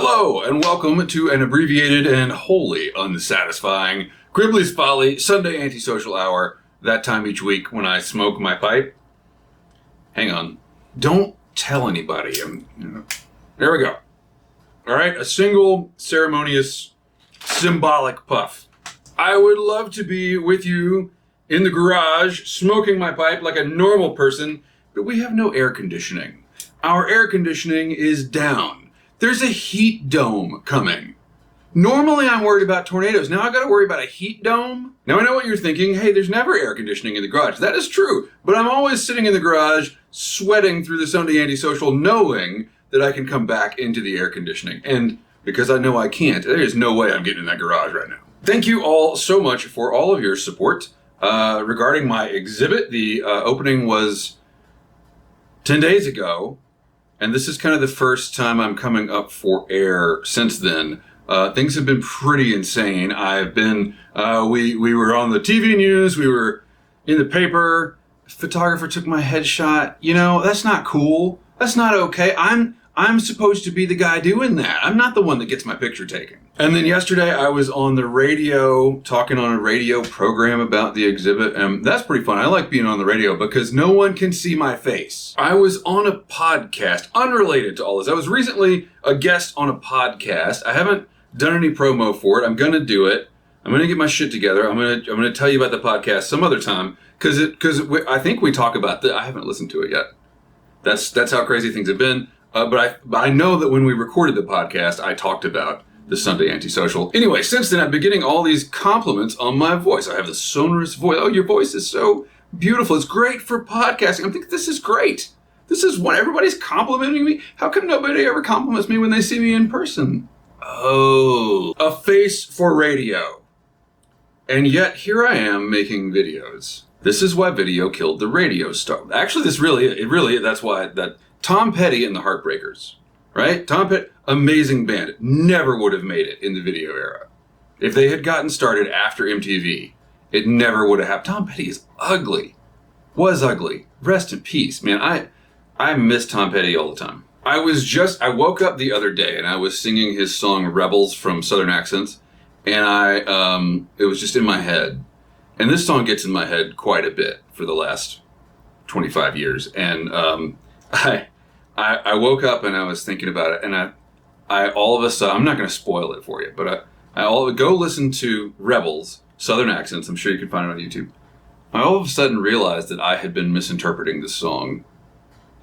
Hello, and welcome to an abbreviated and wholly unsatisfying Gribbly's Folly Sunday Antisocial Hour, that time each week when I smoke my pipe. Hang on. Don't tell anybody. There we go. All right, a single ceremonious symbolic puff. I would love to be with you in the garage smoking my pipe like a normal person, but we have no air conditioning. Our air conditioning is down. There's a heat dome coming. Normally I'm worried about tornadoes. Now I've got to worry about a heat dome? Now I know what you're thinking. Hey, there's never air conditioning in the garage. That is true. But I'm always sitting in the garage, sweating through the Sunday Antisocial, knowing that I can come back into the air conditioning. And because I know I can't, there is no way I'm getting in that garage right now. Thank you all so much for all of your support. Regarding my exhibit, the opening was 10 days ago. And this is kind of the first time I'm coming up for air since then. Things have been pretty insane. I've been, we were on the TV news, we were in the paper, photographer took my headshot. You know, that's not cool. That's not okay. I'm supposed to be the guy doing that. I'm not the one that gets my picture taken. And then yesterday I was on the radio, talking on a radio program about the exhibit, and that's pretty fun. I like being on the radio because no one can see my face. I was on a podcast unrelated to all this. I was recently a guest on a podcast. I haven't done any promo for it. I'm going to do it. I'm going to get my shit together. I'm going to tell you about the podcast some other time because I think we talk about I haven't listened to it yet. That's how crazy things have been. But I know that when we recorded the podcast, I talked about the Sunday Antisocial. Anyway, since then, I've been getting all these compliments on my voice. I have the sonorous voice. Oh, your voice is so beautiful. It's great for podcasting. I'm thinking, this is great. This is what everybody's complimenting me. How come nobody ever compliments me when they see me in person? Oh, a face for radio. And yet, here I am making videos. This is why video killed the radio star. Actually, that's why that Tom Petty and the Heartbreakers, right? Tom Petty, amazing band, never would have made it in the video era. If they had gotten started after MTV, it never would have happened. Tom Petty is ugly. Was ugly. Rest in peace, man. I miss Tom Petty all the time. I woke up the other day and I was singing his song Rebels from Southern Accents, and it was just in my head. And this song gets in my head quite a bit for the last 25 years. And I woke up and I was thinking about it, and I all of a sudden, I'm not going to spoil it for you, but I go listen to Rebels, Southern Accents. I'm sure you can find it on YouTube. I all of a sudden realized that I had been misinterpreting this song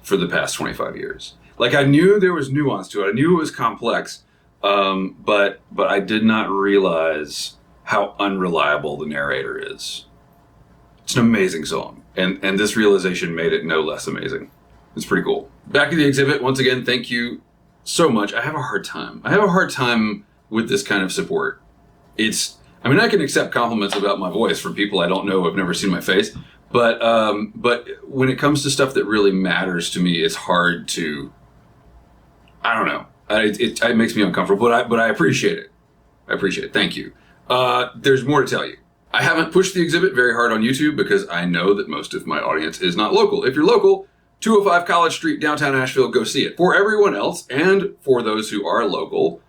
for the past 25 years. Like, I knew there was nuance to it. I knew it was complex, but I did not realize how unreliable the narrator is. It's an amazing song, and this realization made it no less amazing. It's pretty cool. Back to the exhibit. Once again, thank you so much. I have a hard time with this kind of support. I can accept compliments about my voice from people I don't know who have never seen my face, but when it comes to stuff that really matters to me, it's hard to, I don't know. It makes me uncomfortable, but I appreciate it. I appreciate it. Thank you. There's more to tell you. I haven't pushed the exhibit very hard on YouTube because I know that most of my audience is not local. If you're local, 205 College Street, downtown Asheville, go see it. For everyone else, and for those who are local,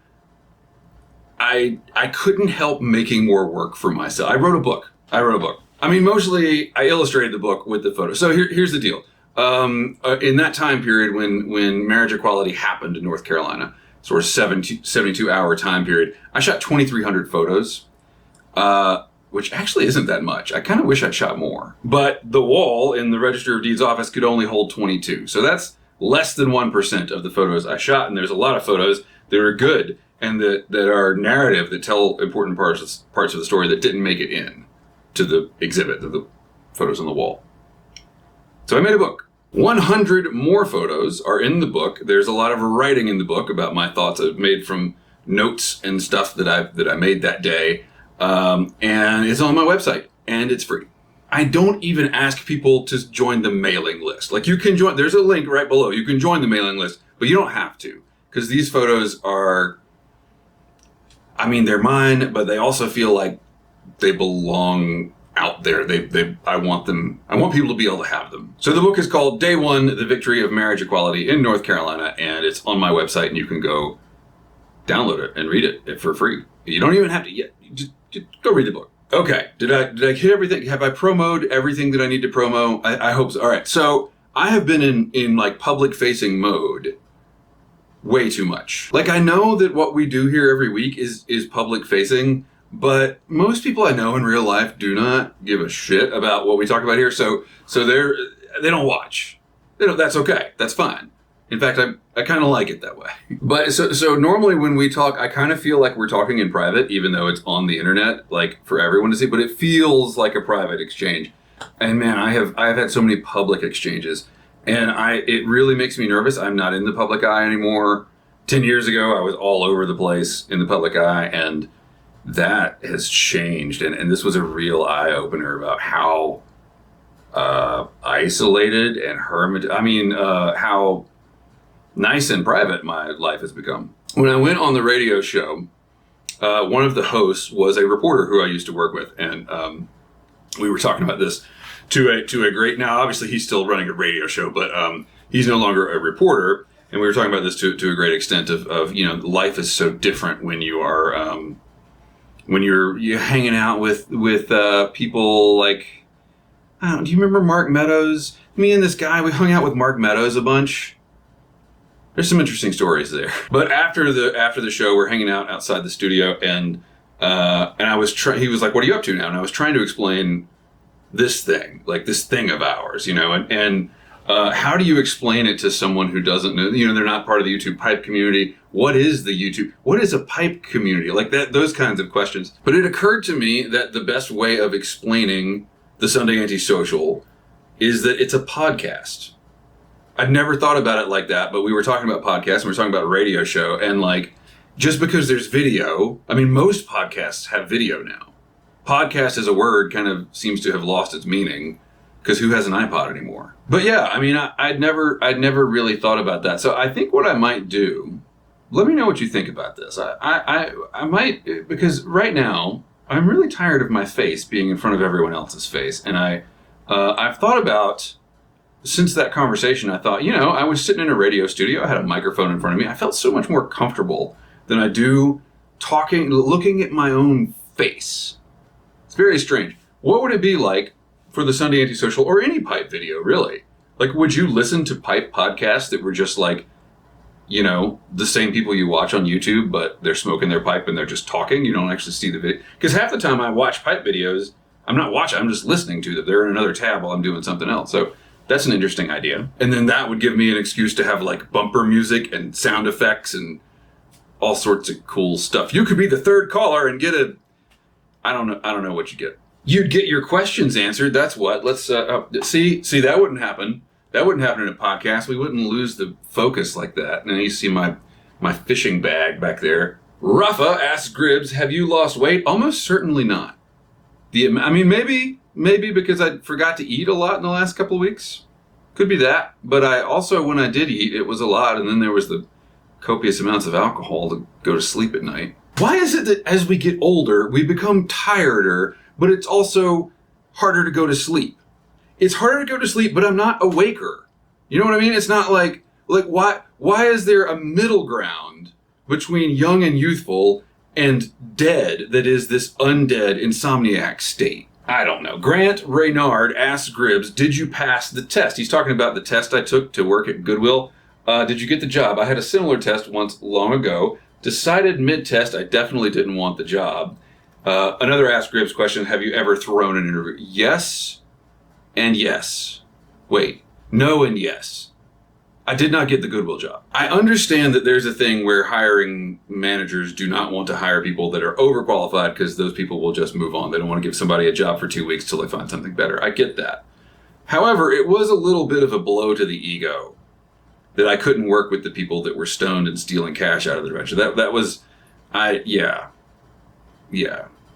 I couldn't help making more work for myself. I wrote a book. I mean, mostly I illustrated the book with the photos. So here's the deal. In that time period when marriage equality happened in North Carolina, sort of 72-hour time period, I shot 2,300 photos. Which actually isn't that much. I kind of wish I'd shot more. But the wall in the Register of Deeds office could only hold 22. So that's less than 1% of the photos I shot. And there's a lot of photos that are good and that are narrative, that tell important parts of the story that didn't make it in to the exhibit, the photos on the wall. So I made a book. 100 more photos are in the book. There's a lot of writing in the book about my thoughts I've made from notes and stuff that I made that day. And it's on my website, and it's free. I don't even ask people to join the mailing list. Like, you can join, there's a link right below. You can join the mailing list, but you don't have to, because these photos are, they're mine, but they also feel like they belong out there. I want people to be able to have them. So the book is called Day One, The Victory of Marriage Equality in North Carolina, and it's on my website, and you can go download it and read it for free. You don't even have to yet. Just go read the book. Okay. Did I hit everything? Have I promoted everything that I need to promo? I hope so. All right. So I have been in like public facing mode way too much. Like, I know that what we do here every week is public facing, but most people I know in real life do not give a shit about what we talk about here. So they don't watch. That's okay. That's fine. In fact, I kind of like it that way. But so normally when we talk, I kind of feel like we're talking in private, even though it's on the internet, like for everyone to see, but it feels like a private exchange. And man, I have had so many public exchanges, and it really makes me nervous. I'm not in the public eye anymore. 10 years ago, I was all over the place in the public eye, and that has changed. And this was a real eye opener about how isolated and how nice and private my life has become. When I went on the radio show, one of the hosts was a reporter who I used to work with, and we were talking about this to a great. Now, obviously, he's still running a radio show, but he's no longer a reporter. And we were talking about this to a great extent of life is so different when you are when you're hanging out with people like, do you remember Mark Meadows? Me and this guy, we hung out with Mark Meadows a bunch. There's some interesting stories there. But after the show, we're hanging out outside the studio, and I was he was like, "What are you up to now?" And I was trying to explain this thing of ours, and how do you explain it to someone who doesn't know? They're not part of the YouTube pipe community. What is a pipe community? Like that, those kinds of questions. But it occurred to me that the best way of explaining the Sunday Antisocial is that it's a podcast. I'd never thought about it like that, but we were talking about podcasts and we were talking about a radio show, and like, just because there's video, most podcasts have video now. Podcast as a word kind of seems to have lost its meaning, because who has an iPod anymore? But yeah, I'd never really thought about that. So I think what I might do, let me know what you think about this. I might, because right now I'm really tired of my face being in front of everyone else's face, and I've thought about. Since that conversation, I thought, I was sitting in a radio studio. I had a microphone in front of me. I felt so much more comfortable than I do looking at my own face. It's very strange. What would it be like for the Sunday Antisocial, or any pipe video, really? Like, would you listen to pipe podcasts that were just like, the same people you watch on YouTube, but they're smoking their pipe and they're just talking? You don't actually see the video. Because half the time I watch pipe videos, I'm not watching, I'm just listening to them. They're in another tab while I'm doing something else. So that's an interesting idea. And then that would give me an excuse to have like bumper music and sound effects and all sorts of cool stuff. You could be the third caller and get I don't know what you get. You'd get your questions answered. That's what. Let's see, that wouldn't happen. That wouldn't happen in a podcast. We wouldn't lose the focus like that. Now you see my fishing bag back there. Rafa asks Gribbs, have you lost weight? Almost certainly not. Maybe because I forgot to eat a lot in the last couple of weeks. Could be that. But I also, when I did eat, it was a lot. And then there was the copious amounts of alcohol to go to sleep at night. Why is it that as we get older, we become tireder, but it's also harder to go to sleep? It's harder to go to sleep, but I'm not awaker. You know what I mean? It's not like why is there a middle ground between young and youthful and dead that is this undead insomniac state? I don't know. Grant Reynard asks Gribbs, did you pass the test? He's talking about the test I took to work at Goodwill. Did you get the job? I had a similar test once long ago. Decided mid-test I definitely didn't want the job. Another Ask Gribbs question, have you ever thrown an interview? Yes and yes. Wait, no and yes. I did not get the Goodwill job. I understand that there's a thing where hiring managers do not want to hire people that are overqualified because those people will just move on. They don't want to give somebody a job for 2 weeks till they find something better. I get that. However, it was a little bit of a blow to the ego that I couldn't work with the people that were stoned and stealing cash out of the adventure. That was, yeah.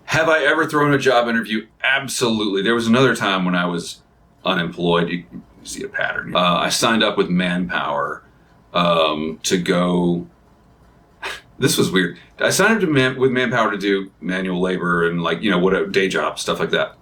Have I ever thrown a job interview? Absolutely. There was another time when I was unemployed. You see a pattern. I signed up with Manpower to go. This was weird. I signed up with Manpower to do manual labor and what day job stuff like that.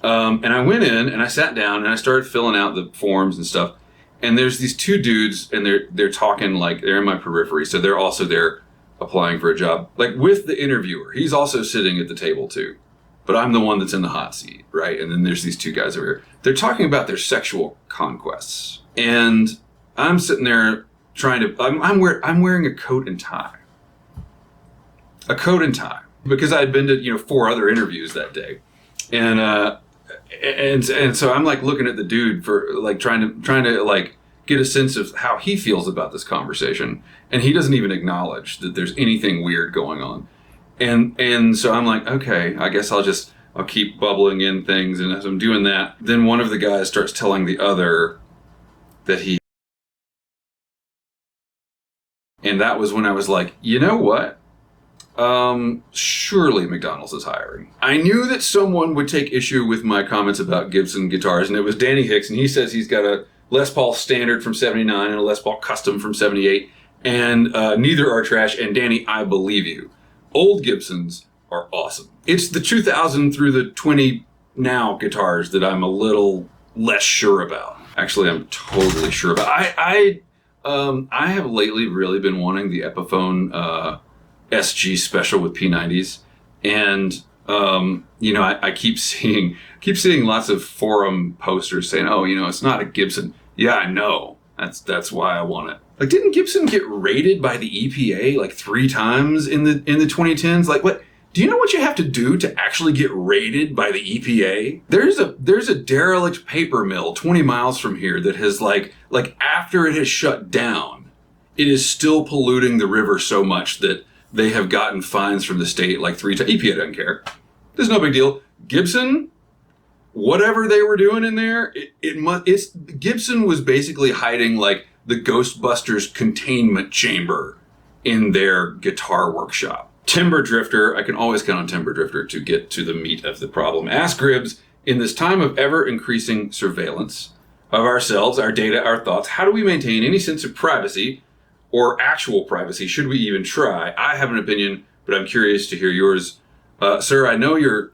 And I went in and I sat down and I started filling out the forms and stuff. And there's these two dudes and they're talking like they're in my periphery, so they're also there applying for a job, like with the interviewer. He's also sitting at the table too, but I'm the one that's in the hot seat, right? And then there's these two guys over here. They're talking about their sexual conquests, and I'm sitting there trying to. I'm wearing a coat and tie. A coat and tie, because I had been to 4 other interviews that day, and so I'm like looking at the dude for like trying to like get a sense of how he feels about this conversation, and he doesn't even acknowledge that there's anything weird going on, and so I'm like, okay, I guess I'll keep bubbling in things, and as I'm doing that, then one of the guys starts telling the other that he, and that was when I was like, you know what? Surely McDonald's is hiring. I knew that someone would take issue with my comments about Gibson guitars, and it was Danny Hicks, and he says he's got a Les Paul Standard from 79 and a Les Paul Custom from 78, and neither are trash, and Danny, I believe you. Old Gibsons are awesome. It's the 2000 through the 20 now guitars that I'm a little less sure about. Actually, I'm totally sure about. I have lately really been wanting the Epiphone SG special with P90s, and I keep seeing lots of forum posters saying, oh, it's not a Gibson. Yeah, I know. That's why I want it. Like, didn't Gibson get rated by the EPA like 3 times in the 2010s? Like, what? Do you know what you have to do to actually get rated by the EPA? There's a derelict paper mill 20 miles from here that has like after it has shut down, it is still polluting the river so much that they have gotten fines from the state like 3 times. EPA doesn't care. There's no big deal. Gibson, whatever they were doing in there, Gibson was basically hiding like the Ghostbusters containment chamber in their guitar workshop. Timber Drifter, I can always count on Timber Drifter to get to the meat of the problem. Ask Gribbs, in this time of ever-increasing surveillance of ourselves, our data, our thoughts, how do we maintain any sense of privacy or actual privacy? Should we even try? I have an opinion, but I'm curious to hear yours. Sir, I know you're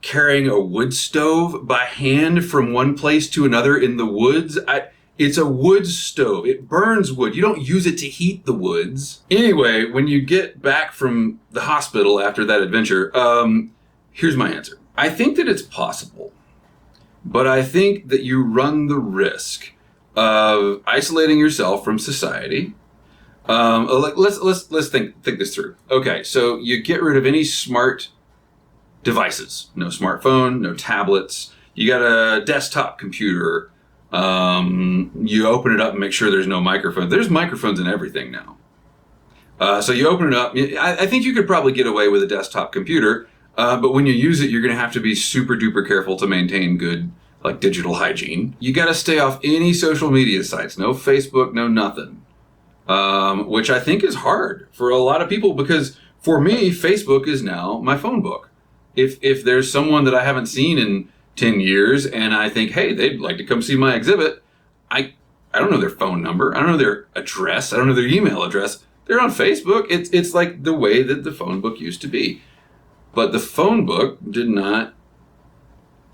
carrying a wood stove by hand from one place to another in the woods. It's a wood stove. It burns wood. You don't use it to heat the woods. Anyway, when you get back from the hospital after that adventure, here's my answer. I think that it's possible, but I think that you run the risk of isolating yourself from society. Let's think this through. Okay, so you get rid of any smart devices. No smartphone, no tablets. You got a desktop computer. You open it up and make sure there's no microphone. There's microphones in everything now. So you open it up. I think you could probably get away with a desktop computer, but when you use it, you're going to have to be super duper careful to maintain good like digital hygiene. You got to stay off any social media sites. No Facebook, no nothing. Which I think is hard for a lot of people, because for me, Facebook is now my phone book. If there's someone that I haven't seen in 10 years and I think, hey, they'd like to come see my exhibit, I don't know their phone number. I don't know their address. I don't know their email address. They're on Facebook. It's like the way that the phone book used to be. But the phone book did not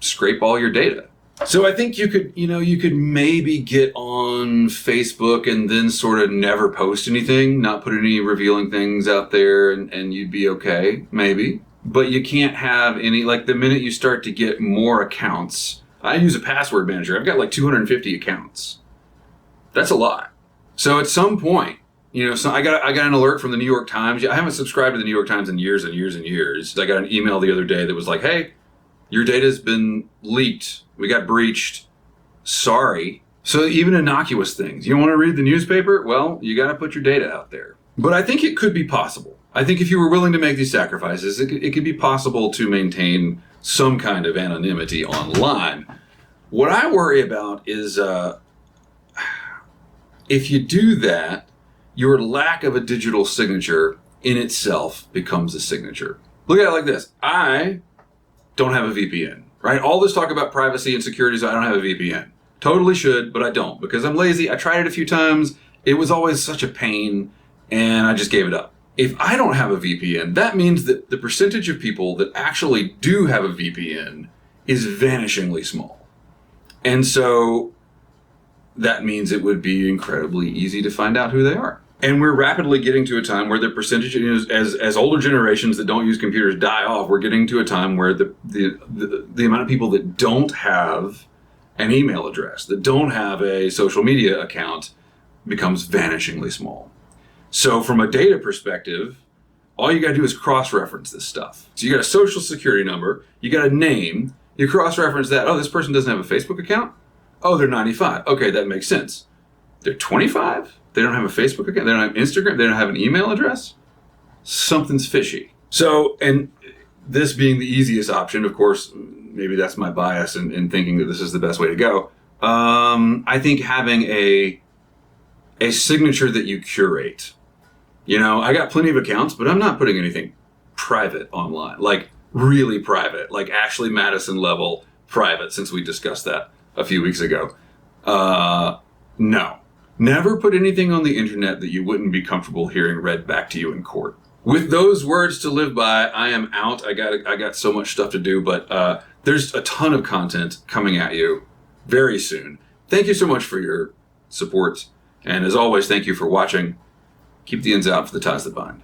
scrape all your data. So I think you could maybe get on Facebook and then sort of never post anything, not put any revealing things out there, and you'd be okay, maybe. But you can't have any, like the minute you start to get more accounts. I use a password manager. I've got like 250 accounts. That's a lot. So at some point, so I got an alert from the New York Times. I haven't subscribed to the New York Times in years and years and years. I got an email the other day that was like, hey, your data's been leaked. We got breached. Sorry. So even innocuous things. You want to read the newspaper? Well, you got to put your data out there. But I think it could be possible. I think if you were willing to make these sacrifices, it could be possible to maintain some kind of anonymity online. What I worry about is if you do that, your lack of a digital signature in itself becomes a signature. Look at it like this. I don't have a VPN, right? All this talk about privacy and security is I don't have a VPN. Totally should, but I don't because I'm lazy. I tried it a few times. It was always such a pain, and I just gave it up. If I don't have a VPN, that means that the percentage of people that actually do have a VPN is vanishingly small. And so that means it would be incredibly easy to find out who they are. And we're rapidly getting to a time where the percentage, as older generations that don't use computers die off, we're getting to a time where the amount of people that don't have an email address, that don't have a social media account, becomes vanishingly small. So from a data perspective, all you gotta do is cross-reference this stuff. So you got a social security number, you got a name, you cross-reference that. Oh, this person doesn't have a Facebook account? Oh, they're 95. Okay, that makes sense. They're 25? They don't have a Facebook account? They don't have Instagram? They don't have an email address? Something's fishy. So, and this being the easiest option, of course, maybe that's my bias in thinking that this is the best way to go. I think having a signature that you curate. You know, I got plenty of accounts, but I'm not putting anything private online, like really private, like Ashley Madison level private, since we discussed that a few weeks ago. No. Never put anything on the internet that you wouldn't be comfortable hearing read back to you in court. With those words to live by, I am out. I got so much stuff to do, but there's a ton of content coming at you very soon. Thank you so much for your support. And as always, thank you for watching. Keep the ends out for the ties that bind.